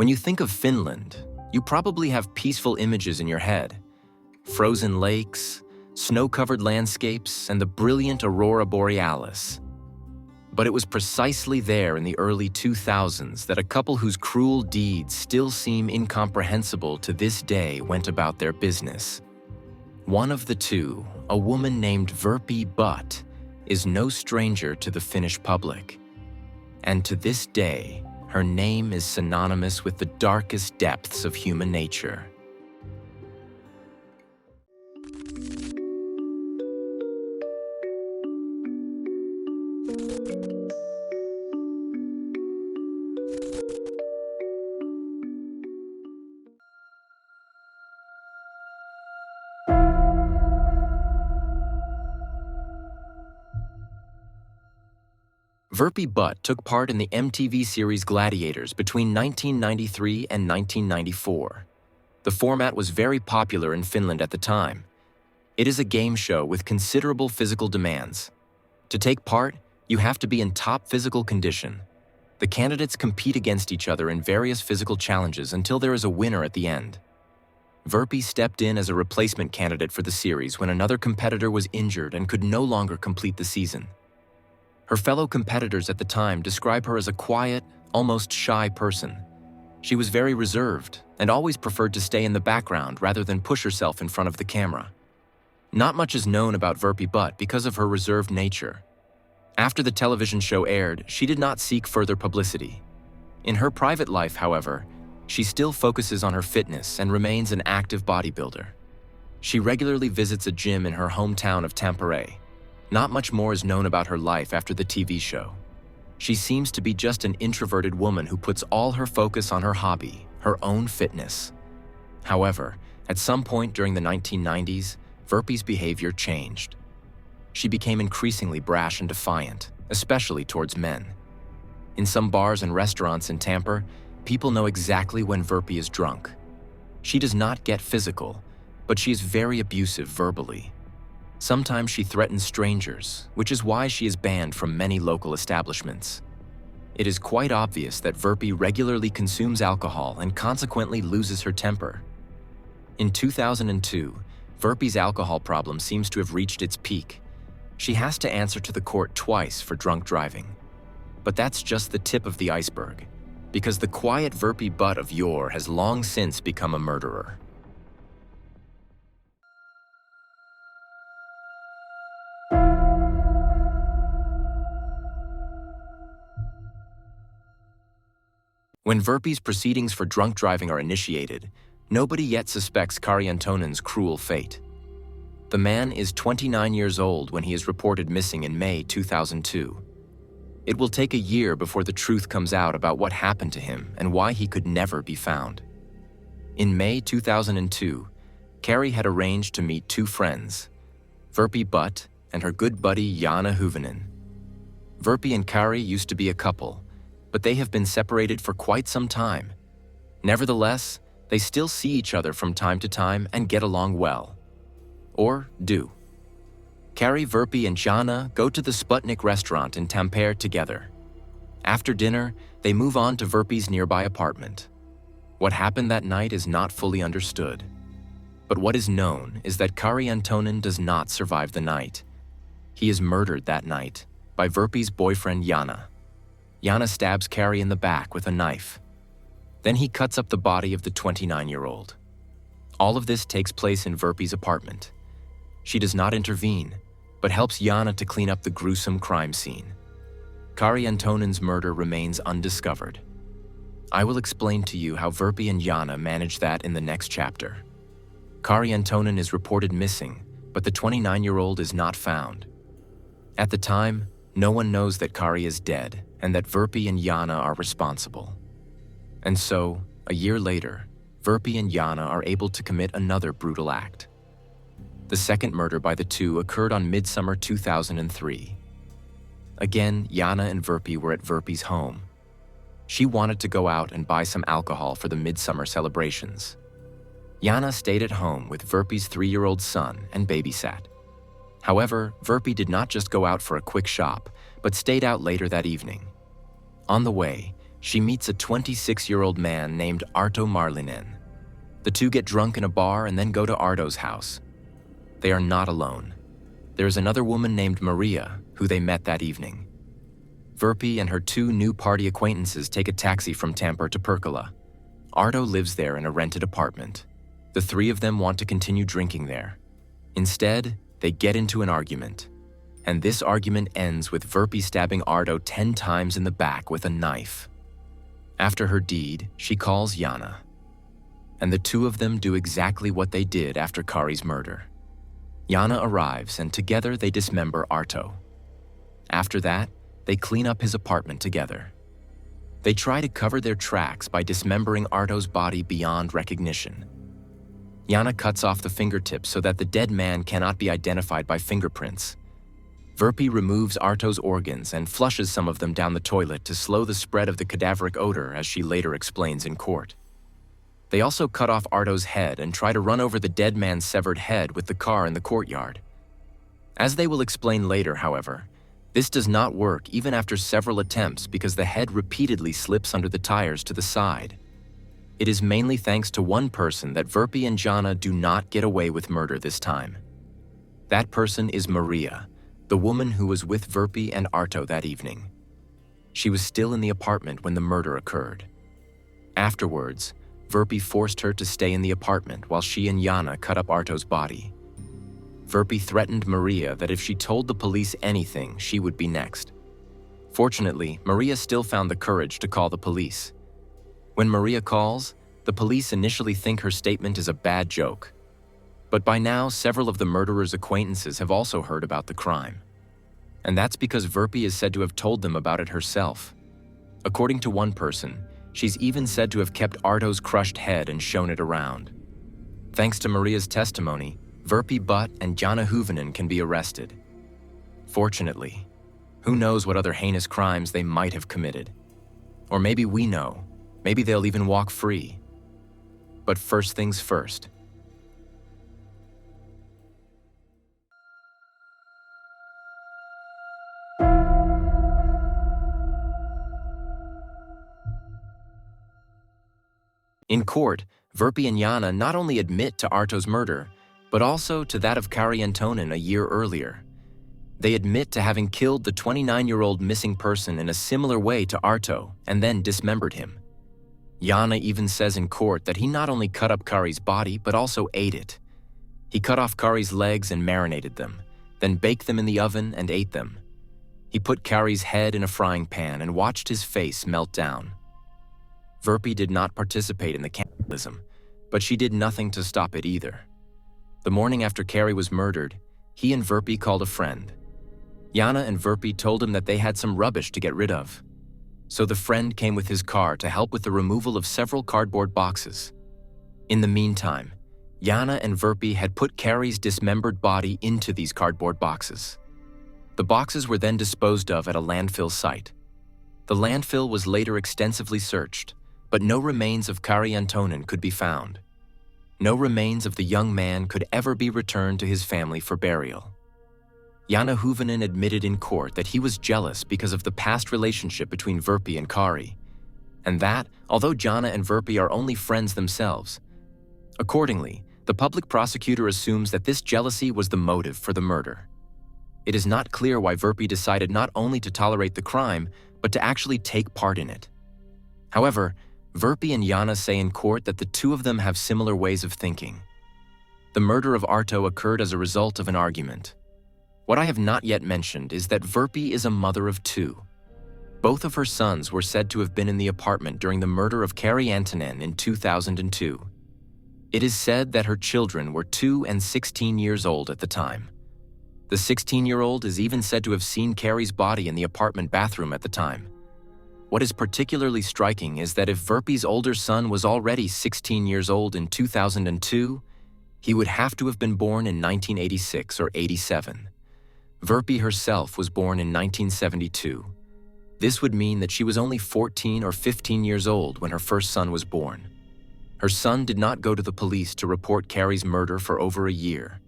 When you think of Finland, you probably have peaceful images in your head. Frozen lakes, snow-covered landscapes, and the brilliant aurora borealis. But it was precisely there in the early 2000s that a couple whose cruel deeds still seem incomprehensible to this day went about their business. One of the two, a woman named Virpi Butt, is no stranger to the Finnish public. And to this day, her name is synonymous with the darkest depths of human nature. Virpi Butt took part in the MTV series Gladiators between 1993 and 1994. The format was very popular in Finland at the time. It is a game show with considerable physical demands. To take part, you have to be in top physical condition. The candidates compete against each other in various physical challenges until there is a winner at the end. Virpi stepped in as a replacement candidate for the series when another competitor was injured and could no longer complete the season. Her fellow competitors at the time describe her as a quiet, almost shy person. She was very reserved and always preferred to stay in the background rather than push herself in front of the camera. Not much is known about Virpi Butt because of her reserved nature. After the television show aired, she did not seek further publicity. In her private life, however, she still focuses on her fitness and remains an active bodybuilder. She regularly visits a gym in her hometown of Tampere. Not much more is known about her life after the TV show. She seems to be just an introverted woman who puts all her focus on her hobby, her own fitness. However, at some point during the 1990s, Virpi's behavior changed. She became increasingly brash and defiant, especially towards men. In some bars and restaurants in Tampere, people know exactly when Virpi is drunk. She does not get physical, but she is very abusive verbally. Sometimes she threatens strangers, which is why she is banned from many local establishments. It is quite obvious that Virpi regularly consumes alcohol and consequently loses her temper. In 2002, Virpi's alcohol problem seems to have reached its peak. She has to answer to the court twice for drunk driving. But that's just the tip of the iceberg, because the quiet Virpi Butt of yore has long since become a murderer. When Virpi's proceedings for drunk driving are initiated, nobody yet suspects Kari Anttonen's cruel fate. The man is 29 years old when he is reported missing in May 2002. It will take a year before the truth comes out about what happened to him and why he could never be found. In May 2002, Kari had arranged to meet two friends, Virpi Butt and her good buddy Janne Hyvönen. Virpi and Kari used to be a couple, but they have been separated for quite some time. Nevertheless, they still see each other from time to time and get along well. Or do. Kari, Virpi, and Janne go to the Sputnik restaurant in Tampere together. After dinner, they move on to Virpi's nearby apartment. What happened that night is not fully understood. But what is known is that Kari Anttonen does not survive the night. He is murdered that night by Virpi's boyfriend Janne. Janne stabs Kari in the back with a knife. Then he cuts up the body of the 29-year-old. All of this takes place in Virpi's apartment. She does not intervene, but helps Janne to clean up the gruesome crime scene. Kari Anttonen's murder remains undiscovered. I will explain to you how Virpi and Janne managed that in the next chapter. Kari Anttonen is reported missing, but the 29-year-old is not found. At the time, no one knows that Kari is dead and that Virpi and Janne are responsible. And so, a year later, Virpi and Janne are able to commit another brutal act. The second murder by the two occurred on midsummer 2003. Again, Janne and Virpi were at Virpi's home. She wanted to go out and buy some alcohol for the midsummer celebrations. Janne stayed at home with Virpi's 3-year-old son and babysat. However, Virpi did not just go out for a quick shop, but stayed out later that evening. On the way, she meets a 26-year-old man named Arto Marlinen. The two get drunk in a bar and then go to Arto's house. They are not alone. There is another woman named Maria, who they met that evening. Virpi and her two new party acquaintances take a taxi from Tampere to Pirkala. Arto lives there in a rented apartment. The three of them want to continue drinking there. Instead, they get into an argument. And this argument ends with Virpi stabbing Arto 10 times in the back with a knife. After her deed, she calls Janne. And the two of them do exactly what they did after Kari's murder. Janne arrives, and together they dismember Arto. After that, they clean up his apartment together. They try to cover their tracks by dismembering Arto's body beyond recognition. Janne cuts off the fingertips so that the dead man cannot be identified by fingerprints. Virpi removes Arto's organs and flushes some of them down the toilet to slow the spread of the cadaveric odor, as she later explains in court. They also cut off Arto's head and try to run over the dead man's severed head with the car in the courtyard. As they will explain later, however, this does not work even after several attempts because the head repeatedly slips under the tires to the side. It is mainly thanks to one person that Virpi and Janne do not get away with murder this time. That person is Maria, the woman who was with Virpi and Arto that evening. She was still in the apartment when the murder occurred. Afterwards, Virpi forced her to stay in the apartment while she and Janne cut up Arto's body. Virpi threatened Maria that if she told the police anything, she would be next. Fortunately, Maria still found the courage to call the police. When Maria calls, the police initially think her statement is a bad joke. But by now, several of the murderer's acquaintances have also heard about the crime. And that's because Virpi is said to have told them about it herself. According to one person, she's even said to have kept Arto's crushed head and shown it around. Thanks to Maria's testimony, Virpi Butt and Janne Hyvönen can be arrested. Fortunately, who knows what other heinous crimes they might have committed? Or maybe we know. Maybe they'll even walk free. But first things first. In court, Virpi and Janne not only admit to Arto's murder, but also to that of Kari Anttonen a year earlier. They admit to having killed the 29-year-old missing person in a similar way to Arto and then dismembered him. Janne even says in court that he not only cut up Kari's body, but also ate it. He cut off Kari's legs and marinated them, then baked them in the oven and ate them. He put Kari's head in a frying pan and watched his face melt down. Virpi did not participate in the cannibalism, but she did nothing to stop it either. The morning after Kari was murdered, he and Virpi called a friend. Janne and Virpi told him that they had some rubbish to get rid of. So the friend came with his car to help with the removal of several cardboard boxes. In the meantime, Janne and Virpi had put Kari's dismembered body into these cardboard boxes. The boxes were then disposed of at a landfill site. The landfill was later extensively searched, but no remains of Kari Anttonen could be found. No remains of the young man could ever be returned to his family for burial. Janne Hyvönen admitted in court that he was jealous because of the past relationship between Virpi and Kari, and that, although Janne and Virpi are only friends themselves. Accordingly, the public prosecutor assumes that this jealousy was the motive for the murder. It is not clear why Virpi decided not only to tolerate the crime, but to actually take part in it. However, Virpi and Janne say in court that the two of them have similar ways of thinking. The murder of Arto occurred as a result of an argument. What I have not yet mentioned is that Virpi is a mother of two. Both of her sons were said to have been in the apartment during the murder of Kari Anttonen in 2002. It is said that her children were 2 and 16 years old at the time. The 16-year-old is even said to have seen Kari's body in the apartment bathroom at the time. What is particularly striking is that if Virpi's older son was already 16 years old in 2002, he would have to have been born in 1986 or 87. Virpi herself was born in 1972. This would mean that she was only 14 or 15 years old when her first son was born. Her son did not go to the police to report Kari's murder for over a year.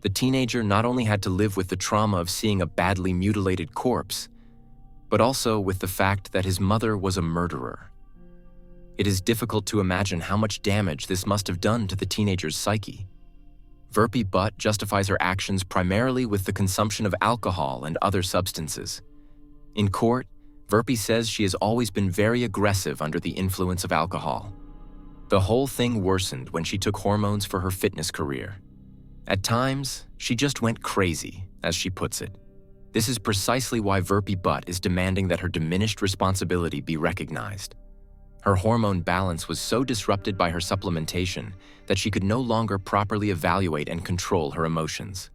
The teenager not only had to live with the trauma of seeing a badly mutilated corpse, but also with the fact that his mother was a murderer. It is difficult to imagine how much damage this must have done to the teenager's psyche. Virpi Butt justifies her actions primarily with the consumption of alcohol and other substances. In court, Virpi says she has always been very aggressive under the influence of alcohol. The whole thing worsened when she took hormones for her fitness career. At times, she just went crazy, as she puts it. This is precisely why Virpi Butt is demanding that her diminished responsibility be recognized. Her hormone balance was so disrupted by her supplementation that she could no longer properly evaluate and control her emotions.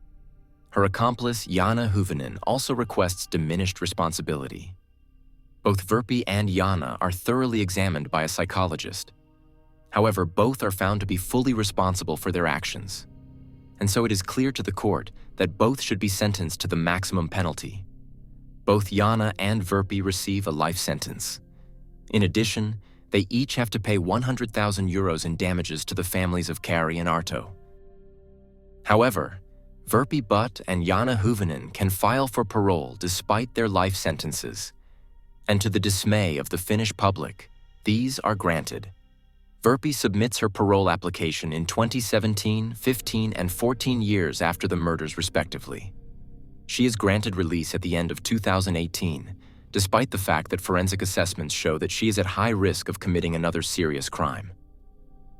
Her accomplice, Janne Hyvönen, also requests diminished responsibility. Both Virpi and Janne are thoroughly examined by a psychologist. However, both are found to be fully responsible for their actions. And so it is clear to the court that both should be sentenced to the maximum penalty. Both Janne and Virpi receive a life sentence. In addition, they each have to pay 100,000 euros in damages to the families of Kari and Arto. However, Virpi Butt and Janne Hyvönen can file for parole despite their life sentences. And to the dismay of the Finnish public, these are granted. Virpi submits her parole application in 2017, 15, and 14 years after the murders respectively. She is granted release at the end of 2018, despite the fact that forensic assessments show that she is at high risk of committing another serious crime.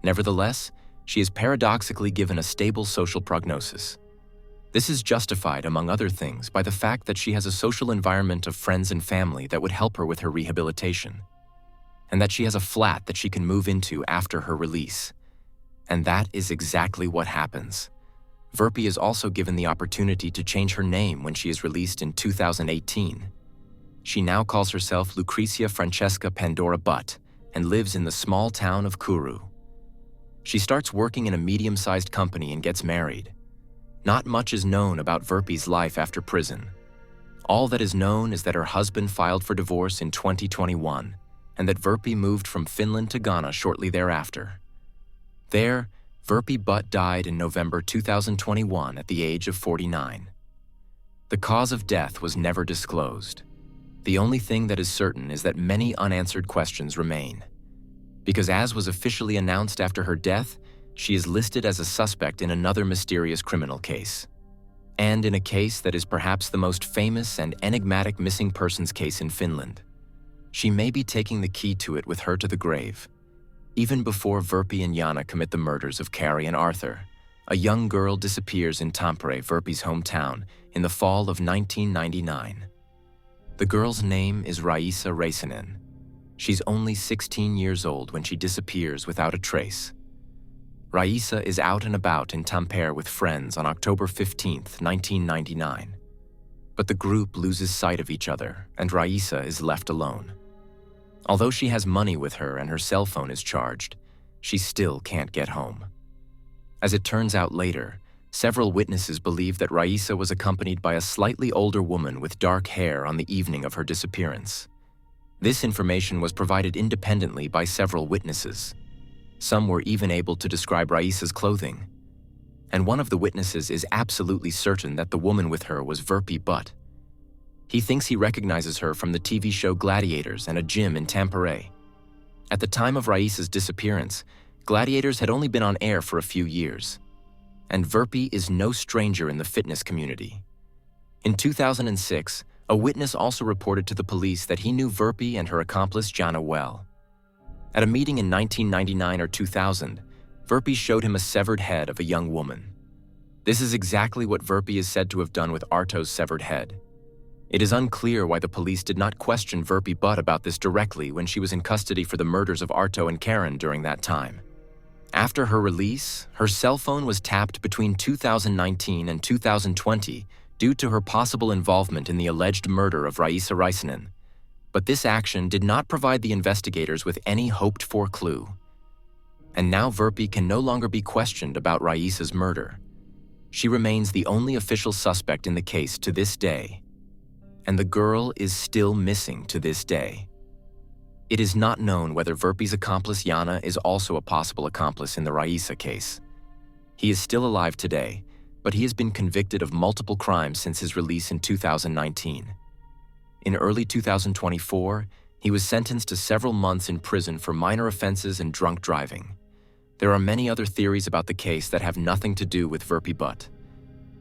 Nevertheless, she is paradoxically given a stable social prognosis. This is justified, among other things, by the fact that she has a social environment of friends and family that would help her with her rehabilitation, and that she has a flat that she can move into after her release. And that is exactly what happens. Virpi is also given the opportunity to change her name when she is released in 2018. She now calls herself Lucretia Francesca Pandora Butt and lives in the small town of Kuru. She starts working in a medium-sized company and gets married. Not much is known about Virpi's life after prison. All that is known is that her husband filed for divorce in 2021 and that Virpi moved from Finland to Ghana shortly thereafter. There, Virpi Butt died in November 2021 at the age of 49. The cause of death was never disclosed. The only thing that is certain is that many unanswered questions remain. Because as was officially announced after her death, she is listed as a suspect in another mysterious criminal case. And in a case that is perhaps the most famous and enigmatic missing persons case in Finland. She may be taking the key to it with her to the grave. Even before Virpi and Janne commit the murders of Kari and Arthur, a young girl disappears in Tampere, Virpi's hometown, in the fall of 1999. The girl's name is Raisa Räisänen. She's only 16 years old when she disappears without a trace. Raisa is out and about in Tampere with friends on October 15, 1999. But the group loses sight of each other, and Raisa is left alone. Although she has money with her and her cell phone is charged, she still can't get home. As it turns out later, several witnesses believe that Raisa was accompanied by a slightly older woman with dark hair on the evening of her disappearance. This information was provided independently by several witnesses. Some were even able to describe Raisa's clothing. And one of the witnesses is absolutely certain that the woman with her was Virpi Butt. He thinks he recognizes her from the TV show Gladiators and a gym in Tampere. At the time of Raisa's disappearance, Gladiators had only been on air for a few years. And Virpi is no stranger in the fitness community. In 2006, a witness also reported to the police that he knew Virpi and her accomplice Janne well. At a meeting in 1999 or 2000, Virpi showed him a severed head of a young woman. This is exactly what Virpi is said to have done with Arto's severed head. It is unclear why the police did not question Virpi Butt about this directly when she was in custody for the murders of Arto and Karen during that time. After her release, her cell phone was tapped between 2019 and 2020 due to her possible involvement in the alleged murder of Raisa Räisänen. But this action did not provide the investigators with any hoped-for clue. And now Virpi can no longer be questioned about Raisa's murder. She remains the only official suspect in the case to this day. And the girl is still missing to this day. It is not known whether Virpi's accomplice Janne is also a possible accomplice in the Raisa case. He is still alive today, but he has been convicted of multiple crimes since his release in 2019. In early 2024, he was sentenced to several months in prison for minor offenses and drunk driving. There are many other theories about the case that have nothing to do with Virpi Butt.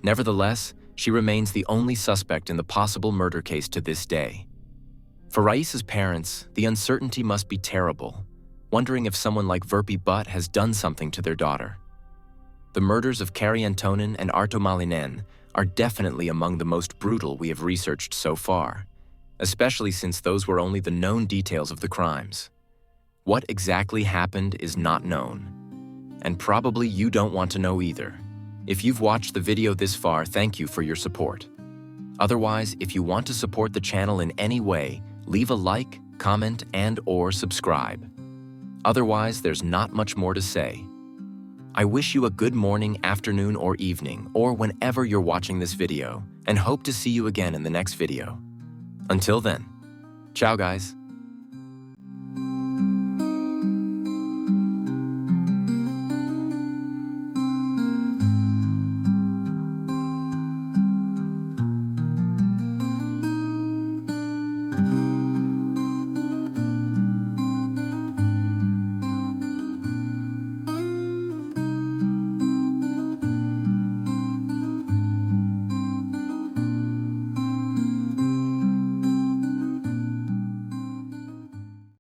Nevertheless, she remains the only suspect in the possible murder case to this day. For Raisa's parents, the uncertainty must be terrible, wondering if someone like Virpi Butt has done something to their daughter. The murders of Kari Anttonen and Arto Malinen are definitely among the most brutal we have researched so far, especially since those were only the known details of the crimes. What exactly happened is not known, and probably you don't want to know either. If you've watched the video this far, thank you for your support. Otherwise, if you want to support the channel in any way, leave a like, comment, and/or subscribe. Otherwise, there's not much more to say. I wish you a good morning, afternoon, or evening, or whenever you're watching this video, and hope to see you again in the next video. Until then, ciao guys.